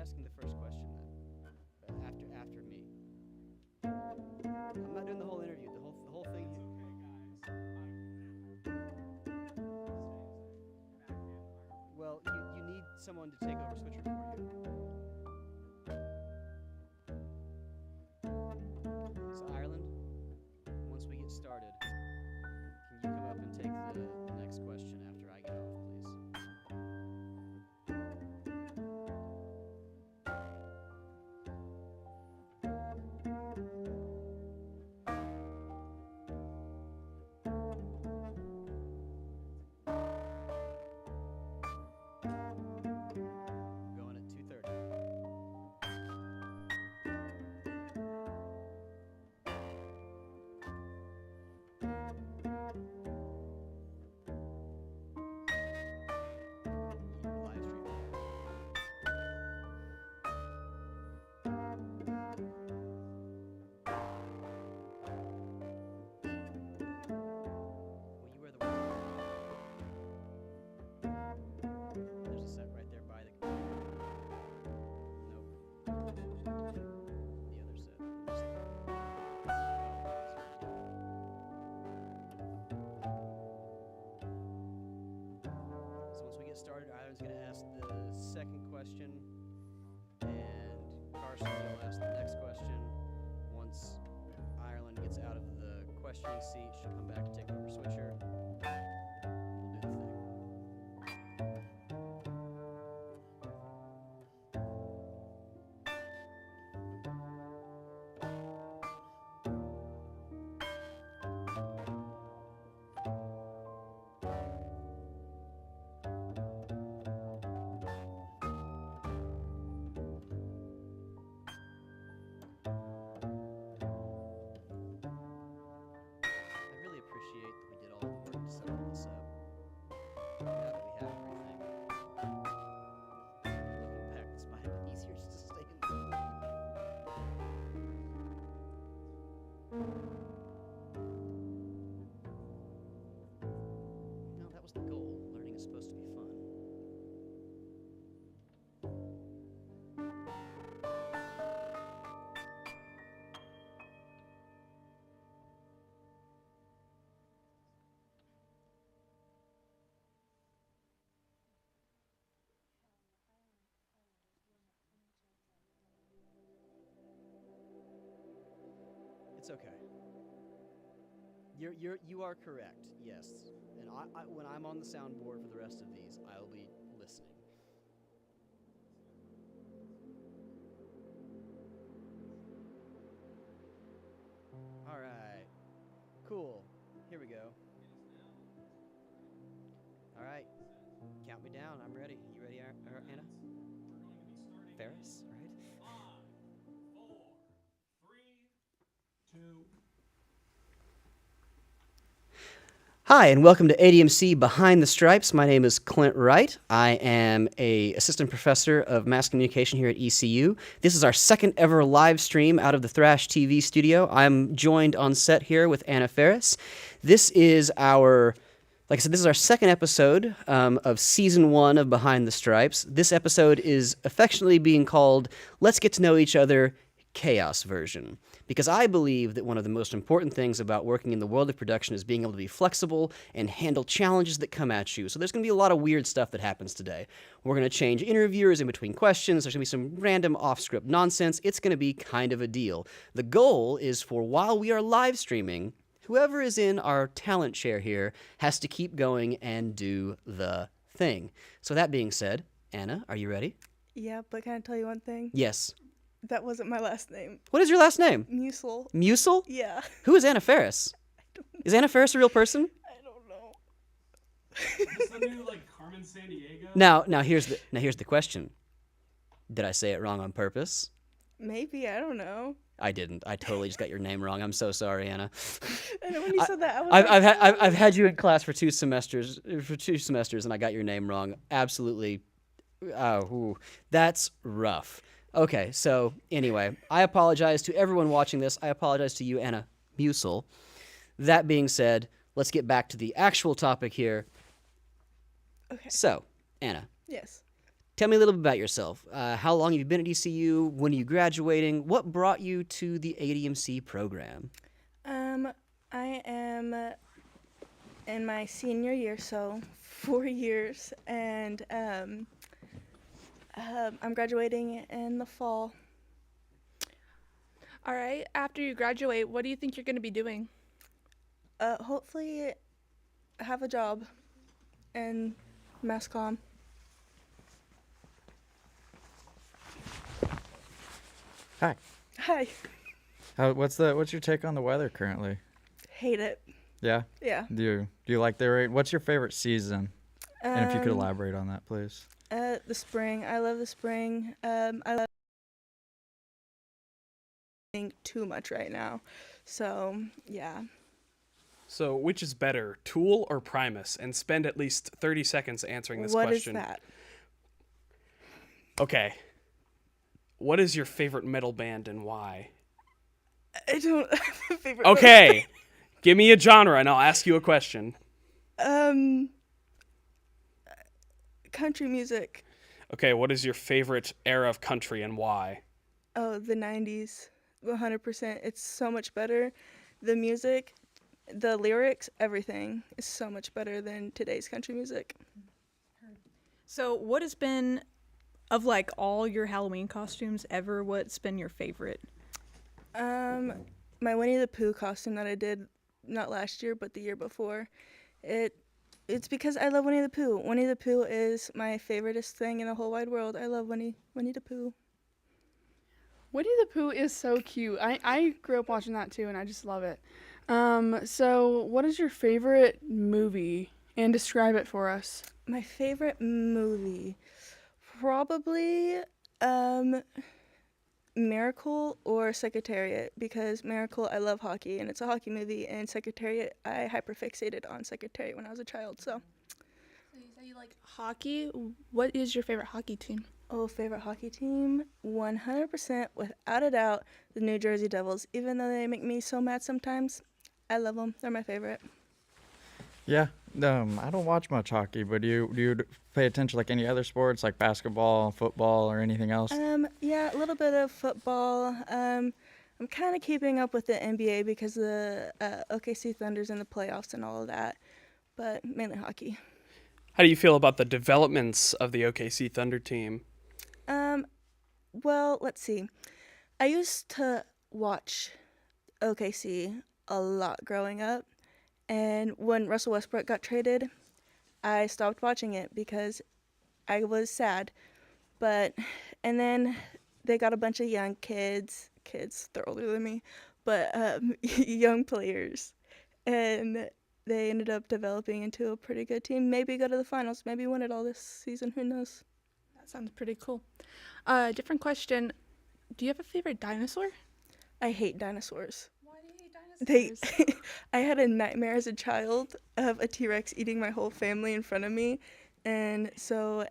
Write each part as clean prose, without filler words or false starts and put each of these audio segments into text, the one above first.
asking the first question then? After me. I'm not doing the whole interview. The whole thing. Well, you need someone to take over Switcher for you. So Ireland, once we get started, can you come up and take the next question after I get off, please? Going at 2:30. Live stream. Will you wear the one? There's a set right there by the computer. Nope. The other set. So once we get started, Ireland's going to ask the second question, and Carson will ask the next question. Once Ireland gets out of the questioning seat, she'll come back to take over Switcher. We'll do the thing. I really appreciate that we did all the work to set all this up. Now that we have everything, looking back, this might have been easier just to stay in the No, that was the goal. Learning is supposed to be fun. It's okay. You are correct. Yes, and when I'm on the soundboard for the rest of these, I'll be listening. All right. Cool. Here we go. All right. Count me down. I'm ready. You ready, Anna? Ferris, all right? 5, 4, 3, 2. Hi, and welcome to ADMC Behind the Stripes. My name is Clint Wright. I am a assistant professor of mass communication here at ECU. This is our second ever live stream out of the Thrash TV studio. I'm joined on set here with Anna Ferris. This is our second episode of season 1 of Behind the Stripes. This episode is affectionately being called Let's Get to Know Each Other Chaos Version, because I believe that one of the most important things about working in the world of production is being able to be flexible and handle challenges that come at you. So there's going to be a lot of weird stuff that happens today. We're going to change interviewers in between questions. There's going to be some random off-script nonsense. It's going to be kind of a deal. The goal is for while we are live streaming, whoever is in our talent chair here has to keep going and do the thing. So that being said, Anna, are you ready? Yeah, but can I tell you one thing? Yes. That wasn't my last name. What is your last name? Musil. Musil? Yeah. Who is Anna Ferris? Is Anna Ferris a real person? I don't know. Is this the new, Carmen Sandiego? Now here's the question. Did I say it wrong on purpose? Maybe, I don't know. I didn't. I totally just got your name wrong. I'm so sorry, Anna. And when you said that, I was I've had you in class for two semesters, and I got your name wrong. Absolutely. That's rough. Okay, so anyway, I apologize to everyone watching this. I apologize to you, Anna Musil. That being said, let's get back to the actual topic here. Okay. So, Anna, Yes. Tell me a little bit about yourself. How long have you been at ECU? When are you graduating? What brought you to the ADMC program? I am in my senior year, so 4 years, and I'm graduating in the fall. All right. After you graduate, what do you think you're going to be doing? Hopefully, have a job in mass comm. Hi. Hi. What's your take on the weather currently? Hate it. Yeah. Yeah. Do you like the rain? What's your favorite season? And if you could Um, elaborate on that, please. The spring. I love the spring. I love too much right now. So, yeah. So, which is better, Tool or Primus? And spend at least 30 seconds answering this What is question. that? Okay. What is your favorite metal band and why? I don't have a favorite. Okay. Give me a genre and I'll ask you a question. Country music. Okay, what is your favorite era of country and why? Oh, the 90s. 100%. It's so much better. The music, the lyrics, everything is so much better than today's country music. So, what has been, of like all your Halloween costumes ever, what's been your favorite? My Winnie the Pooh costume that I did not last year but the year before. It's because I love Winnie the Pooh. Winnie the Pooh is my favoriteest thing in the whole wide world. I love Winnie the Pooh. Winnie the Pooh is so cute. I grew up watching that too, and I just love it. So what is your favorite movie? And describe it for us. My favorite movie, probably Miracle or Secretariat, because Miracle, I love hockey and it's a hockey movie, and Secretariat, I hyperfixated on Secretariat when I was a child. So, You say you like hockey. What is your favorite hockey team? oh, favorite hockey team, 100% without a doubt, the New Jersey Devils. Even though they make me so mad sometimes, I love them. They're my favorite. Yeah. I don't watch much hockey, but do you pay attention like any other sports, like basketball, football, or anything else? Yeah, a little bit of football. I'm kind of keeping up with the NBA because the OKC Thunder's in the playoffs and all of that, but mainly hockey. How do you feel about the developments of the OKC Thunder team? Well, let's see. I used to watch OKC a lot growing up, and when Russell Westbrook got traded, I stopped watching it because I was sad. And then they got a bunch of young kids, they're older than me, but young players, and they ended up developing into a pretty good team. Maybe go to the finals, maybe win it all this season, who knows? That sounds pretty cool. Different question. Do you have a favorite dinosaur? I hate dinosaurs. Why do you hate They, I had a nightmare as a child of a T-Rex eating my whole family in front of me, and so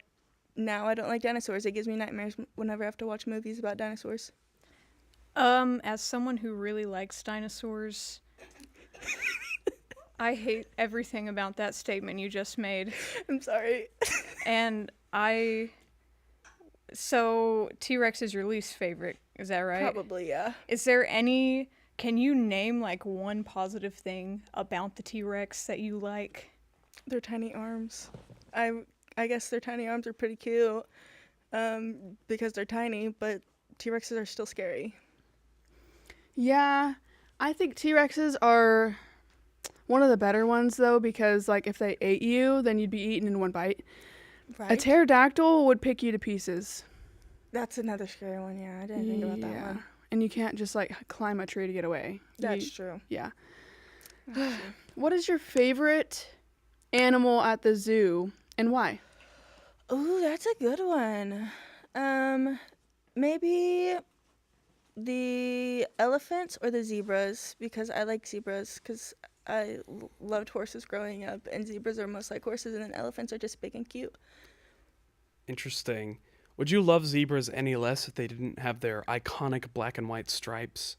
now I don't like dinosaurs. It gives me nightmares whenever I have to watch movies about dinosaurs. As someone who really likes dinosaurs, I hate everything about that statement you just made. I'm sorry. And so T-Rex is your least favorite, is that right? Probably, yeah. Is there can you name like one positive thing about the T-Rex that you like? Their tiny arms. I guess their tiny arms are pretty cute, because they're tiny, but T-Rexes are still scary. Yeah, I think T-Rexes are one of the better ones though, because like if they ate you, then you'd be eaten in one bite. Right? A pterodactyl would pick you to pieces. That's another scary one, yeah. I didn't think about that one. And you can't just like climb a tree to get away. That's true. Yeah. What is your favorite animal at the zoo and why? Ooh, that's a good one. Maybe the elephants or the zebras, because I like zebras, because I loved horses growing up, and zebras are most like horses, and then elephants are just big and cute. Interesting. Would you love zebras any less if they didn't have their iconic black and white stripes?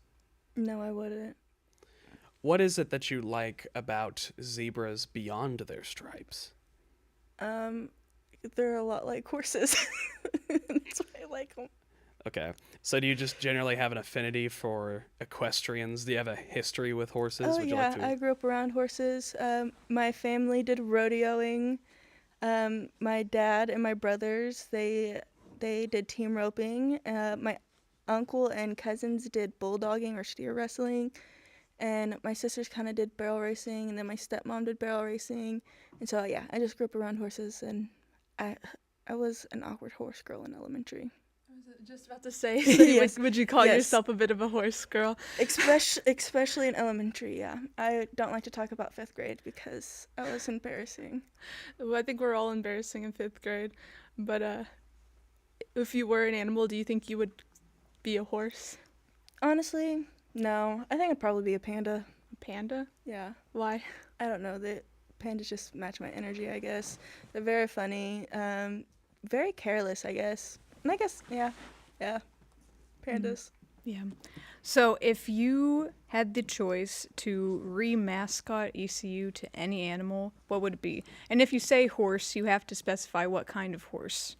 No, I wouldn't. What is it that you like about zebras beyond their stripes? They're a lot like horses. That's why I like them. Okay. So do you just generally have an affinity for equestrians? Do you have a history with horses? Oh Would you yeah, like to? I grew up around horses. My family did rodeoing. My dad and my brothers they did team roping. My uncle and cousins did bulldogging or steer wrestling, and my sisters kind of did barrel racing, and then my stepmom did barrel racing. And so yeah, I just grew up around horses, and I I was an awkward horse girl in elementary. Just about to say, Yes. would you call Yes. yourself a bit of a horse girl? Especially in elementary, yeah. I don't like to talk about 5th grade because I was embarrassing. Well, I think we're all embarrassing in 5th grade. But if you were an animal, do you think you would be a horse? Honestly, no. I think I'd probably be a panda. A panda? Yeah. Why? I don't know. The pandas just match my energy, I guess. They're very funny, very careless, I guess. And I guess, yeah. Pandas. Yeah. So if you had the choice to re-mascot ECU to any animal, what would it be? And if you say horse, you have to specify what kind of horse.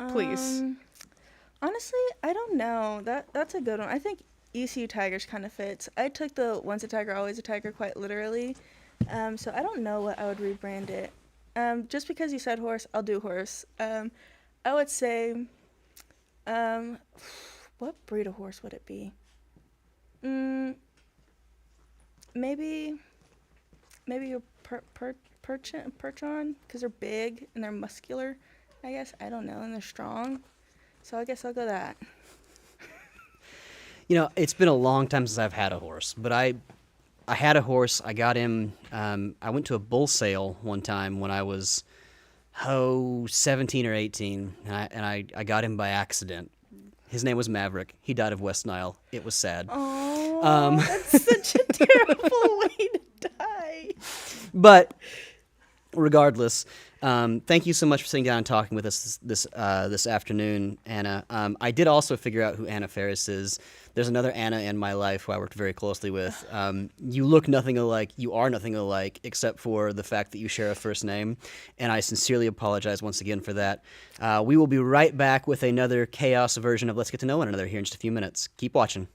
Please. Honestly, I don't know. That's a good one. I think ECU Tigers kind of fits. I took the once a tiger, always a tiger quite literally. So I don't know what I would rebrand it. Just because you said horse, I'll do horse. I would say, what breed of horse would it be? Maybe a percheron, because they're big and they're muscular, I guess. I don't know, and they're strong. So I guess I'll go that. You know, it's been a long time since I've had a horse, but I had a horse. I got him. I went to a bull sale one time when I was 17 or 18, and I got him by accident. His name was Maverick. He died of West Nile. It was sad. Oh, that's such a terrible way to die. But regardless, thank you so much for sitting down and talking with us this afternoon, Anna. I did also figure out who Anna Faris is. There's another Anna in my life who I worked very closely with. You look nothing alike. You are nothing alike, except for the fact that you share a first name, and I sincerely apologize once again for that. We will be right back with another chaos version of Let's Get to Know One Another here in just a few minutes. Keep watching.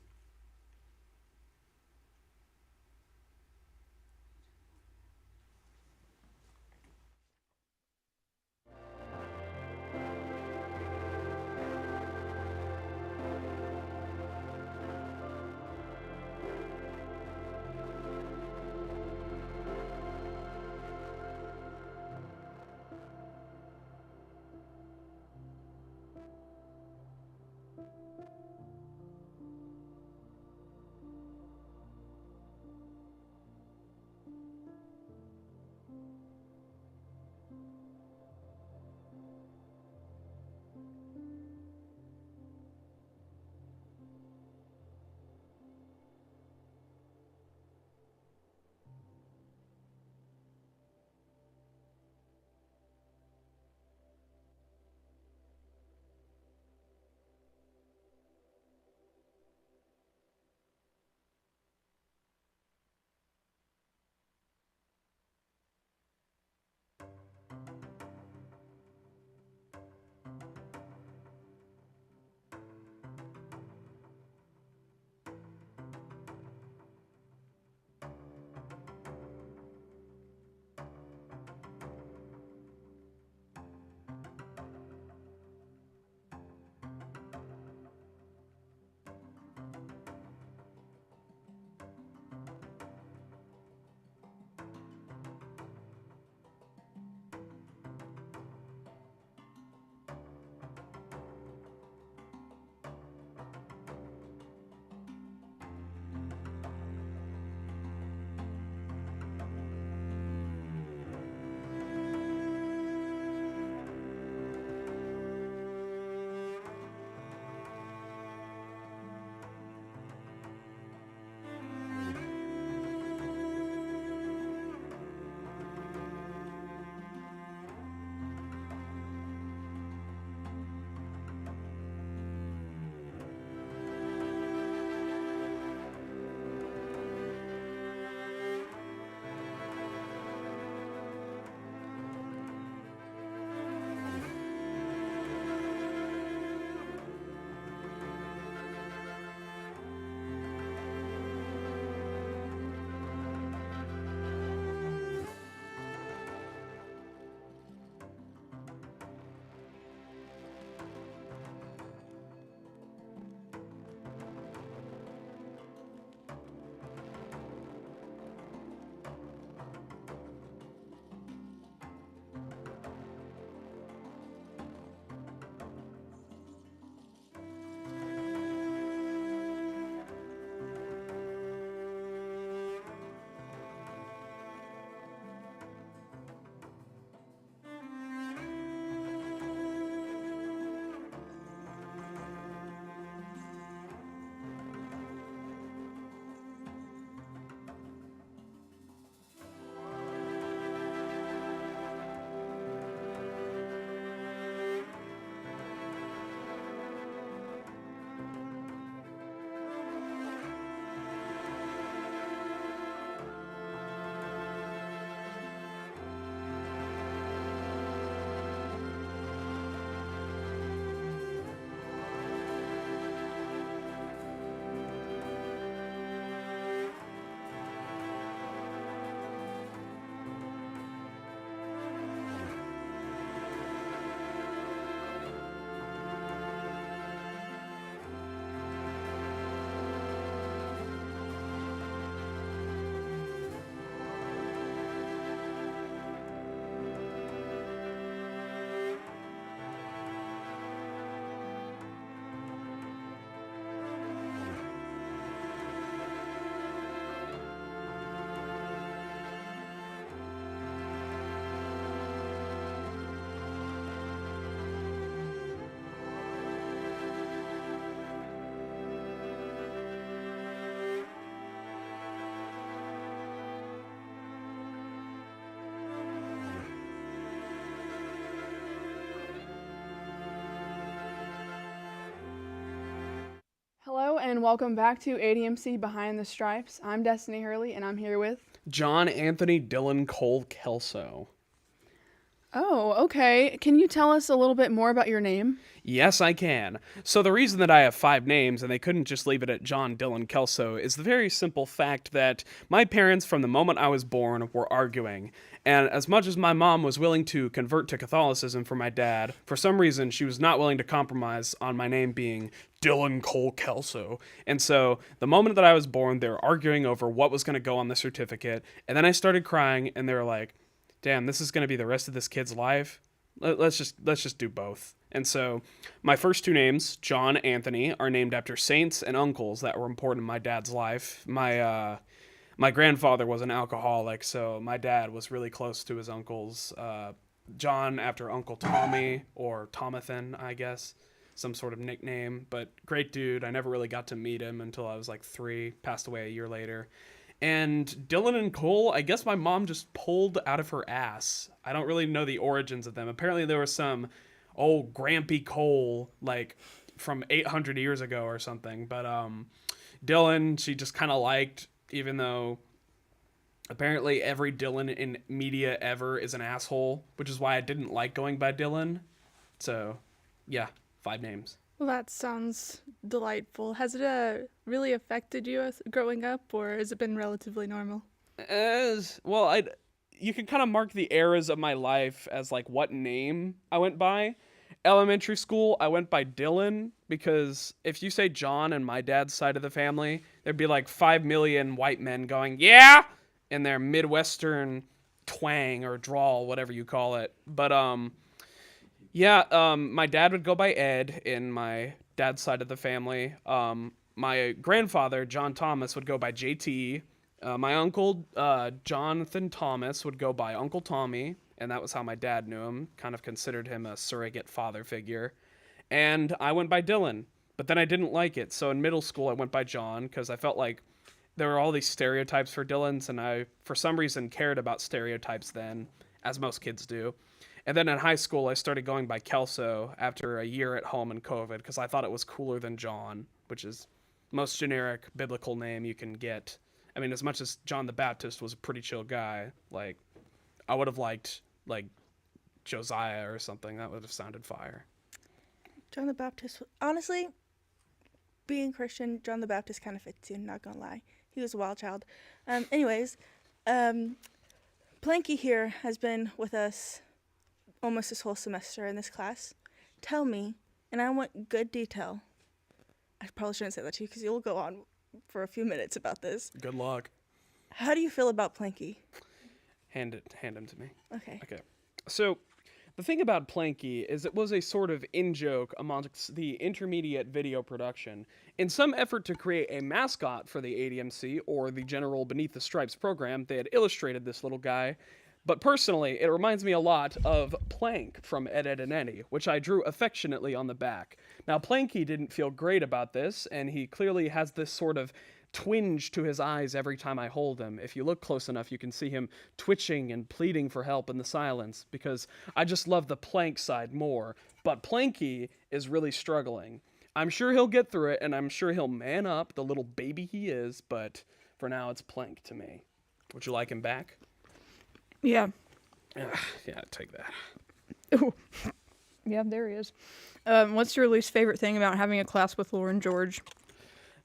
and welcome back to ADMC Behind the Stripes. I'm Destiny Hurley, and I'm here with... John Anthony Dylan Cole Kelso. Oh, okay. Can you tell us a little bit more about your name? Yes, I can. So the reason that I have 5 names and they couldn't just leave it at John Dylan Kelso is the very simple fact that my parents, from the moment I was born, were arguing. And as much as my mom was willing to convert to Catholicism for my dad, for some reason she was not willing to compromise on my name being Dylan Cole Kelso. And so the moment that I was born, they were arguing over what was going to go on the certificate. And then I started crying and they were like, damn, this is going to be the rest of this kid's life. Let's just do both. And so my first 2 names, John Anthony, are named after saints and uncles that were important in my dad's life. My grandfather was an alcoholic, so my dad was really close to his uncles. John after Uncle Tommy, or Tomathan, I guess, some sort of nickname. But great dude. I never really got to meet him until I was like 3, passed away a year later. And Dylan and Cole, I guess my mom just pulled out of her ass. I don't really know the origins of them. Apparently there was some old Grampy Cole, like, from 800 years ago or something. But Dylan, she just kind of liked, even though apparently every Dylan in media ever is an asshole, which is why I didn't like going by Dylan. So, yeah, 5 names. Well, that sounds delightful. Has it really affected you growing up, or has it been relatively normal? You can kind of mark the eras of my life as like what name I went by. Elementary school, I went by Dylan because if you say John in my dad's side of the family, there'd be like 5 million white men going, yeah, in their Midwestern twang or drawl, whatever you call it. But my dad would go by Ed in my dad's side of the family. My grandfather, John Thomas, would go by JT. My uncle, Jonathan Thomas, would go by Uncle Tommy, and that was how my dad knew him, kind of considered him a surrogate father figure. And I went by Dylan, but then I didn't like it. So in middle school, I went by John because I felt like there were all these stereotypes for Dylans, and I, for some reason, cared about stereotypes then, as most kids do. And then in high school, I started going by Kelso after a year at home in COVID because I thought it was cooler than John, which is most generic biblical name you can get. I mean, as much as John the Baptist was a pretty chill guy, like, I would have liked, like, Josiah or something. That would have sounded fire. John the Baptist, honestly, being Christian, John the Baptist kind of fits you, not gonna lie. He was a wild child. Anyways, Planky here has been with us almost this whole semester in this class. Tell me, and I want good detail. I probably shouldn't say that to you because you'll go on for a few minutes about this. Good luck. How do you feel about Planky? Hand him to me. Okay. So, the thing about Planky is it was a sort of in-joke amongst the intermediate video production. In some effort to create a mascot for the ADMC, or the general Beneath the Stripes program, they had illustrated this little guy. But personally, it reminds me a lot of Plank from Ed, Edd n Eddy, which I drew affectionately on the back. Now, Planky didn't feel great about this, and he clearly has this sort of twinge to his eyes every time I hold him. If you look close enough, you can see him twitching and pleading for help in the silence, because I just love the Plank side more. But Planky is really struggling. I'm sure he'll get through it, and I'm sure he'll man up, the little baby he is, but for now it's Plank to me. Would you like him back? Yeah. Yeah, take that. Ooh. Yeah, there he is. What's your least favorite thing about having a class with Lauren George?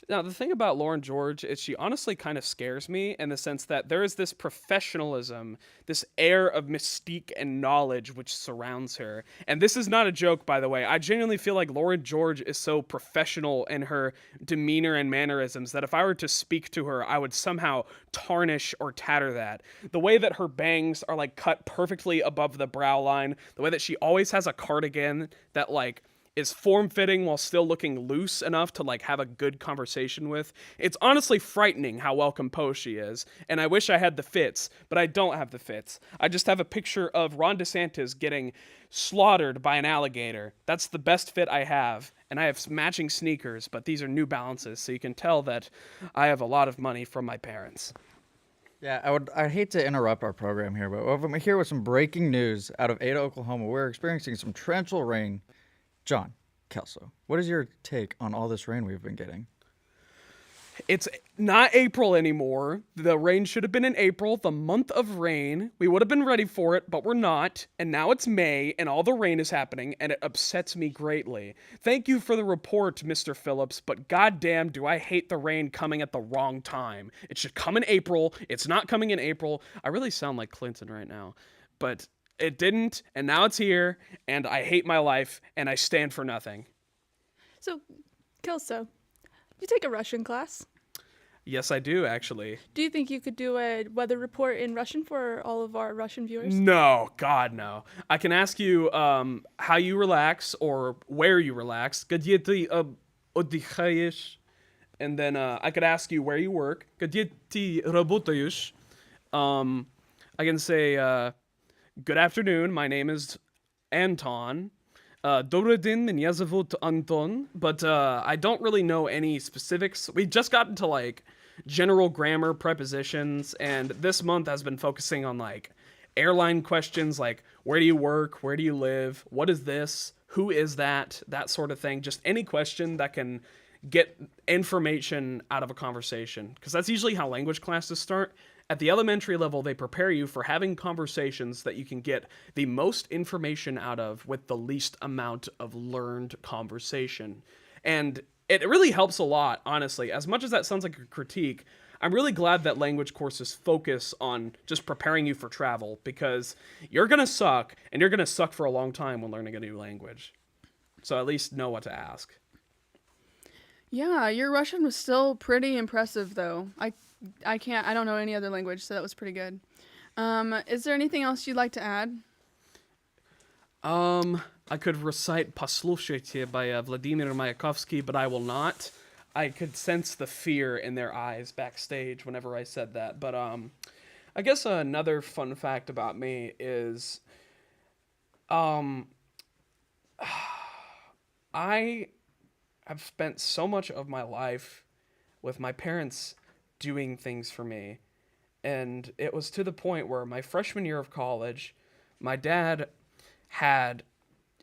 Now, the thing about Lauren George is she honestly kind of scares me in the sense that there is this professionalism, this air of mystique and knowledge which surrounds her. And this is not a joke, by the way. I genuinely feel like Lauren George is so professional in her demeanor and mannerisms that if I were to speak to her, I would somehow tarnish or tatter that. The way that her bangs are like cut perfectly above the brow line, the way that she always has a cardigan that like is form-fitting while still looking loose enough to like have a good conversation with. It's honestly frightening how well composed she is, and I wish I had the fits, but I don't have the fits. I just have a picture of Ron DeSantis getting slaughtered by an alligator. That's the best fit I have, and I have matching sneakers, but these are New Balances, so you can tell that I have a lot of money from my parents. Yeah, I'd hate to interrupt our program here, but I'm here with some breaking news out of Ada, Oklahoma. We're experiencing some torrential rain. John Kelso, what is your take on all this rain we've been getting? It's not April anymore. The rain should have been in April, the month of rain. We would have been ready for it, but we're not. And now it's May, and all the rain is happening, and it upsets me greatly. Thank you for the report, Mr. Phillips, but goddamn do I hate the rain coming at the wrong time. It should come in April. It's not coming in April. I really sound like Clinton right now, but it didn't, and now it's here, and I hate my life, and I stand for nothing. So, Kelso, you take a Russian class. Yes, I do, actually. Do you think you could do a weather report in Russian for all of our Russian viewers? No, God, no. I can ask you how you relax or where you relax. Где ты отдыхаешь? And then I could ask you where you work. Где ты работаешь? I can say, good afternoon, my name is Anton. Добрый день, меня зовут Anton. But I don't really know any specifics. We just got into like general grammar prepositions, and this month has been focusing on like airline questions like where do you work, where do you live, what is this, who is that sort of thing. Just any question that can get information out of a conversation, because that's usually how language classes start. At the elementary level, they prepare you for having conversations that you can get the most information out of with the least amount of learned conversation. And it really helps a lot, honestly. As much as that sounds like a critique, I'm really glad that language courses focus on just preparing you for travel, because you're going to suck, and you're going to suck for a long time when learning a new language. So at least know what to ask. Yeah, your Russian was still pretty impressive, though. I don't know any other language, so that was pretty good. Is there anything else you'd like to add? I could recite Послушайте by Vladimir Mayakovsky, but I will not. I could sense the fear in their eyes backstage whenever I said that. But I guess another fun fact about me is I have spent so much of my life with my parents doing things for me. And it was to the point where my freshman year of college, my dad had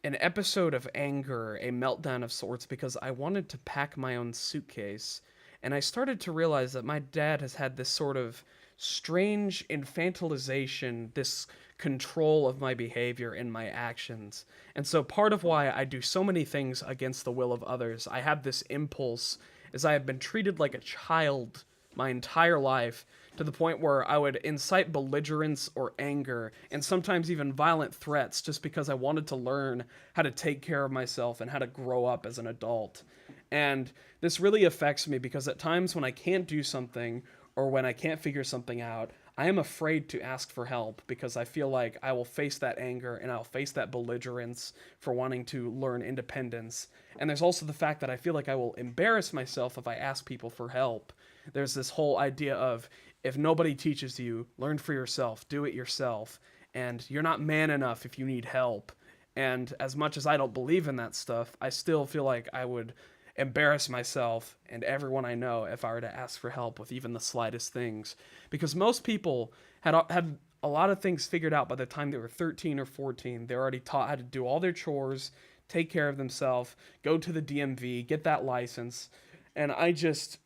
an episode of anger, a meltdown of sorts, because I wanted to pack my own suitcase. And I started to realize that my dad has had this sort of strange infantilization, this control of my behavior and my actions. And so part of why I do so many things against the will of others, I have this impulse, as I have been treated like a child my entire life, to the point where I would incite belligerence or anger, and sometimes even violent threats, just because I wanted to learn how to take care of myself and how to grow up as an adult. And this really affects me, because at times when I can't do something, or when I can't figure something out, I am afraid to ask for help, because I feel like I will face that anger and I'll face that belligerence for wanting to learn independence. And there's also the fact that I feel like I will embarrass myself if I ask people for help. There's this whole idea of, if nobody teaches you, learn for yourself, do it yourself, and you're not man enough if you need help. And as much as I don't believe in that stuff, I still feel like I would embarrass myself and everyone I know if I were to ask for help with even the slightest things. Because most people had a lot of things figured out by the time they were 13 or 14. They're already taught how to do all their chores, take care of themselves, go to the DMV, get that license. And I just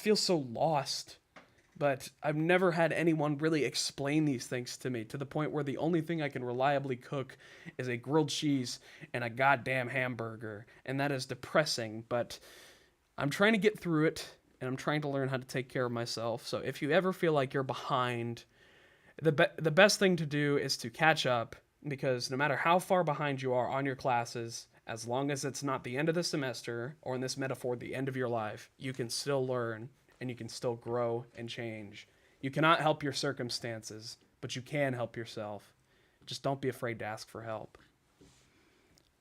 feel so lost. But I've never had anyone really explain these things to me, to the point where the only thing I can reliably cook is a grilled cheese and a goddamn hamburger. And that is depressing, but I'm trying to get through it, and I'm trying to learn how to take care of myself. So if you ever feel like you're behind, the best thing to do is to catch up, because no matter how far behind you are on your classes, as long as it's not the end of the semester, or in this metaphor, the end of your life, you can still learn. And you can still grow and change. You cannot help your circumstances, but you can help yourself. Just don't be afraid to ask for help.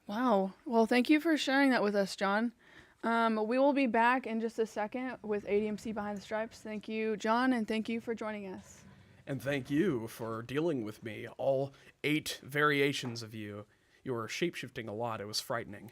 Wow. Well, thank you for sharing that with us, John. We will be back in just a second with ADMC Behind the Stripes. Thank you, John, and thank you for joining us. And thank you for dealing with me, all 8 variations of you. You were shapeshifting a lot. It was frightening.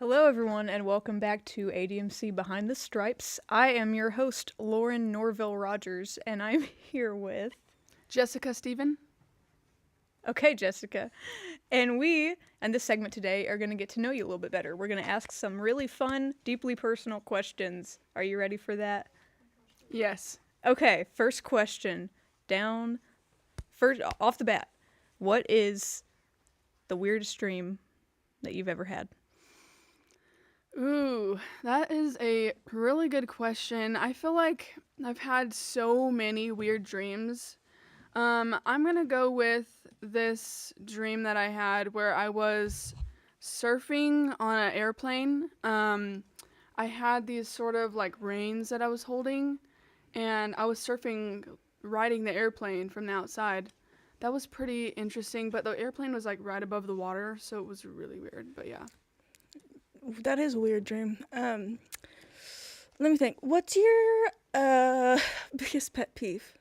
Hello, everyone, and welcome back to ADMC Behind the Stripes. I am your host, Lauren Norville Rogers, and I'm here with. Jessica Steven. Okay, Jessica. And we, and this segment today, are going to get to know you a little bit better. We're going to ask some really fun, deeply personal questions. Are you ready for that? Yes. Okay, first question. First, off the bat, what is the weirdest dream that you've ever had? Ooh, that is a really good question. I feel like I've had so many weird dreams. I'm gonna go with this dream that I had where I was surfing on an airplane. I had these sort of like reins that I was holding, and I was surfing, riding the airplane from the outside. That was pretty interesting, but the airplane was like right above the water, so it was really weird, but yeah. That is a weird dream. Let me think. What's your biggest pet peeve?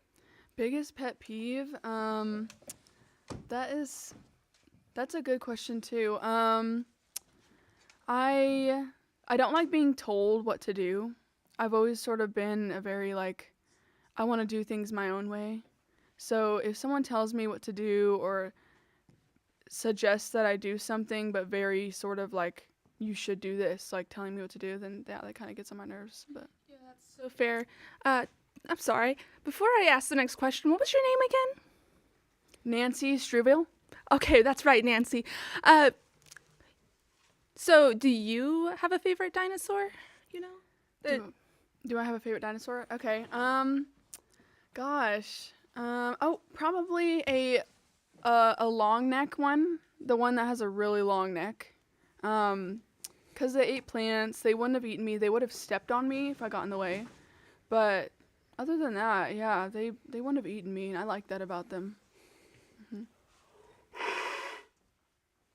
Biggest pet peeve? That's a good question too. I don't like being told what to do. I've always sort of been a very like I want to do things my own way. So if someone tells me what to do or suggests that I do something but very sort of like you should do this, like telling me what to do, then yeah, that kind of gets on my nerves, but Yeah, that's so fair. I'm sorry. Before I ask the next question, what was your name again? Nancy Struvel? Okay, that's right, Nancy. So do you have a favorite dinosaur? You know? Do I have a favorite dinosaur? Okay. Gosh. Probably a long neck one. The one that has a really long neck. 'Cause they ate plants. They wouldn't have eaten me. They would have stepped on me if I got in the way. But other than that, yeah, they wouldn't have eaten me, and I like that about them.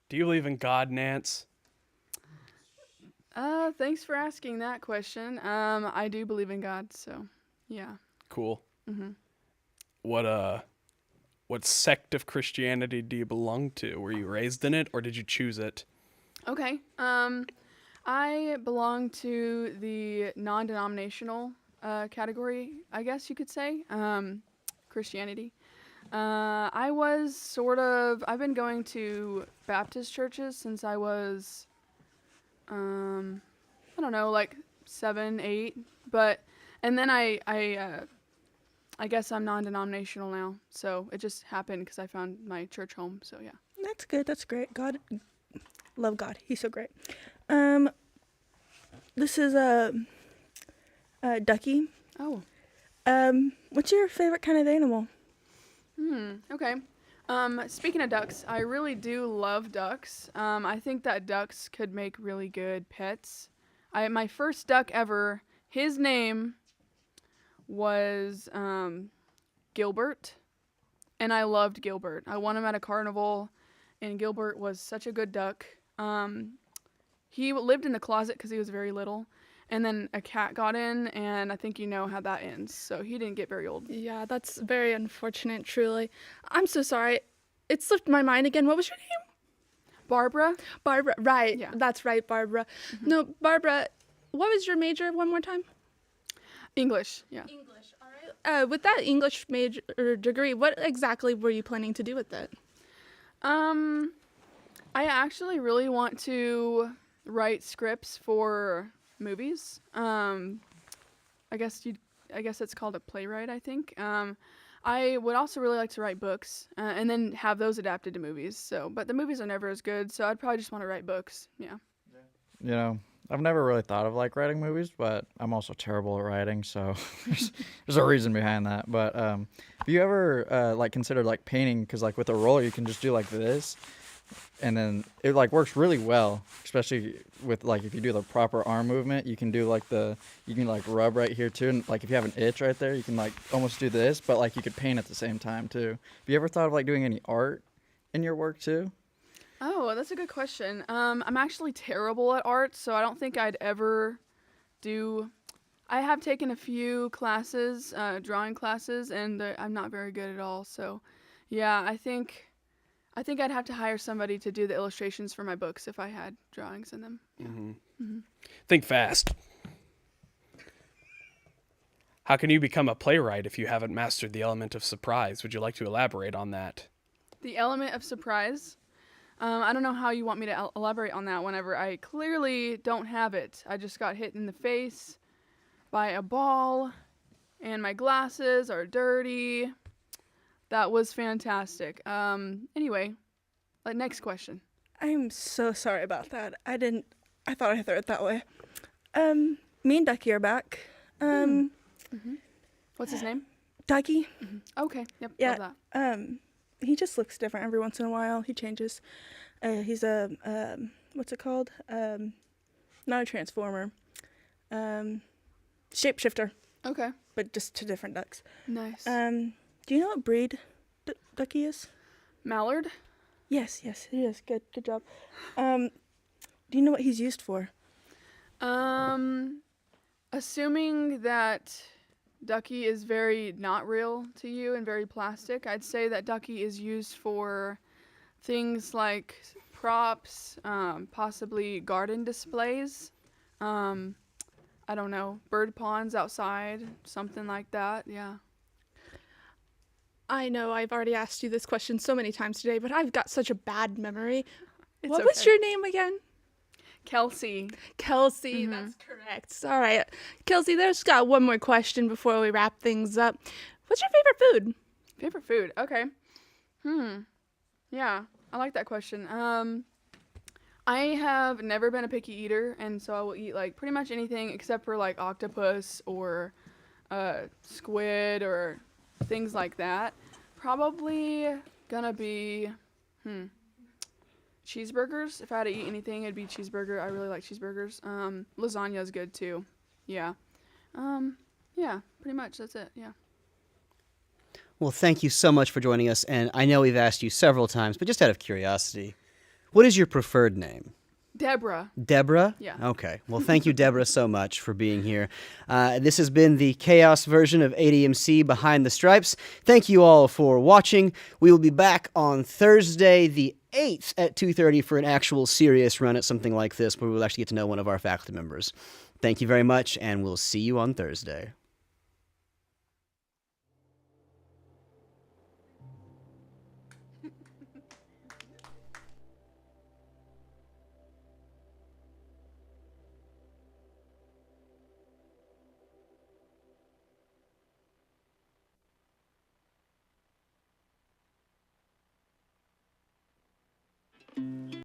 Do you believe in God, Nance? Thanks for asking that question. I do believe in God, so yeah. Cool. What sect of Christianity do you belong to? Were you raised in it, or did you choose it? Okay. I belong to the non-denominational category, I guess you could say. Christianity. I've been going to Baptist churches since I was, I don't know, like 7, 8. And then I guess I'm non-denominational now. So it just happened because I found my church home. So yeah. That's good. That's great. Love God. He's so great. This is Ducky. Oh. What's your favorite kind of animal? Okay. Speaking of ducks, I really do love ducks. I think that ducks could make really good pets. My first duck ever, his name was Gilbert, and I loved Gilbert. I won him at a carnival, and Gilbert was such a good duck. He lived in the closet because he was very little, and then a cat got in, and I think you know how that ends. So he didn't get very old. Yeah, that's very unfortunate, truly. I'm so sorry. It slipped my mind again. What was your name? Barbara? Barbara. Right. Yeah. That's right, Barbara. No, Barbara, what was your major one more time? English, yeah. English. All right. With that English major degree, what exactly were you planning to do with it? I actually really want to write scripts for movies. I guess it's called a playwright, I think. I would also really like to write books and then have those adapted to movies. So, but the movies are never as good, so I'd probably just want to write books. Yeah. You know, I've never really thought of like writing movies, but I'm also terrible at writing, so there's a reason behind that. But have you ever like considered like painting? Because like with a roller, you can just do like this, and then it like works really well, especially with like if you do the proper arm movement. You can do like you can like rub right here too, and like if you have an itch right there, you can like almost do this, but like you could paint at the same time too. Have you ever thought of like doing any art in your work too? Oh, that's a good question. I'm actually terrible at art, so I don't think I'd ever do. I have taken a few classes, drawing classes, and I'm not very good at all. So, yeah, I think I think I'd have to hire somebody to do the illustrations for my books if I had drawings in them. Think fast. How can you become a playwright if you haven't mastered the element of surprise? Would you like to elaborate on that? The element of surprise. I don't know how you want me to elaborate on that whenever I clearly don't have it. I just got hit in the face by a ball, and my glasses are dirty. That was fantastic. Anyway, next question. I'm so sorry about that. I thought I threw it that way. Me and Ducky are back. What's his name? Ducky, Okay, yep, Yeah. love that. he just looks different every once in a while. He changes. He's a, what's it called? Not a transformer. Shapeshifter, Okay, but just to different ducks. nice. Do you know what breed Ducky is? Mallard? Yes, he is. Good job. Do you know what he's used for? Assuming that Ducky is very not real to you and very plastic, I'd say that Ducky is used for things like props, possibly garden displays. I don't know, bird ponds outside, something like that. Yeah. I know I've already asked you this question so many times today, but I've got such a bad memory. It's What was okay. your name again? Kelsey. Kelsey, that's correct. All right. Kelsey, there's got one more question before we wrap things up. What's your favorite food? Favorite food? Okay. Yeah, I like that question. I have never been a picky eater, and so I will eat like pretty much anything except for like octopus or squid or things like that. Probably gonna be cheeseburgers. If I had to eat anything, it'd be cheeseburger. I really like cheeseburgers. Lasagna is good too. Yeah. Yeah, pretty much that's it. Yeah. Well, thank you so much for joining us. And I know we've asked you several times, but just out of curiosity, what is your preferred name? Deborah. Deborah? Yeah. Okay. Well, thank you, Deborah, so much for being here. This has been the Chaos version of ADMC Behind the Stripes. Thank you all for watching. We will be back on Thursday, the 8th at 2:30 for an actual serious run at something like this, where we'll actually get to know one of our faculty members. Thank you very much, and we'll see you on Thursday.